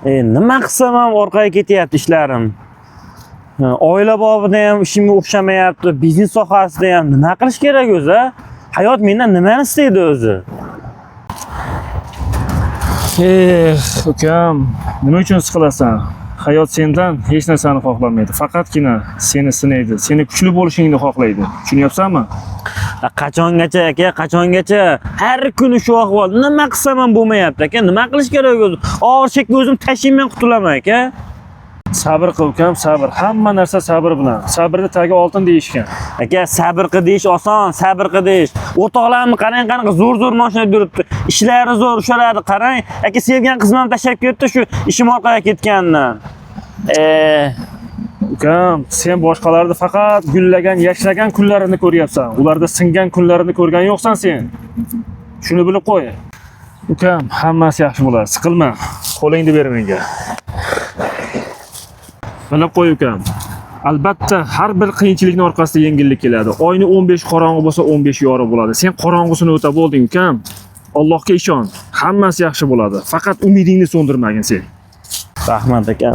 Nima qilsam ham orqaga ketyapti ishlarim. Oila bobida ham ishimga o'xshamayapti, biznes sohasida ham nima qilish kerak o'zi? Hayot mendan nimani istaydi o'zi? Ukam, nima uchun siqilasan? Hayot sendan hech narsani xohlamaydi. Faqatgina seni sinaydi. Seni kuchli bo'lishingni xohlaydi. Tushunyapsanmi? Qachongacha aka, qachongacha? Har kuni shu ahvol. Nima qilsam ham bo'lmayapti aka. Nima qilish kerak o'zi? Og'ir chekka o'zim tashiyman, qutulaman aka. Sabr qil ukam, sabr. Hamma narsa sabr bilan. Sabrni tagi oltin deyishgan. Aka, sabr qil deyish oson, sabr qil deyish. O'rtoqlarimni qarang, qanaqa zo'r mashinada yuribdi. Ishlari zo'r, ushaladi, qarang. Aka, sevgan qizim ham tashlab ketdi shu ishim orqaga ketganidan. Ukam, sen boshqalarni faqat gullagan, yashnagan kunlarini ko'ryapsan. Ularda singan kunlarini ko'rgan yo'qsan sen. Shuni bilib qo'y. Ukam, hammasi yaxshi bo'ladi. Siqilma. Qo'lingni ber menga. Bilib qo'y ukam. Albatta, har bir qiyinchilikning orqasida yengillik keladi. Oyni 15 qorong'i bo'lsa, 15 yorug' bo'ladi. Sen qorong'isini o'tab bo'lding ukam. Allohga ishon. Hammasi yaxshi bo'ladi. Faqat umidingni so'ndirmagin sen. Rahmat aka.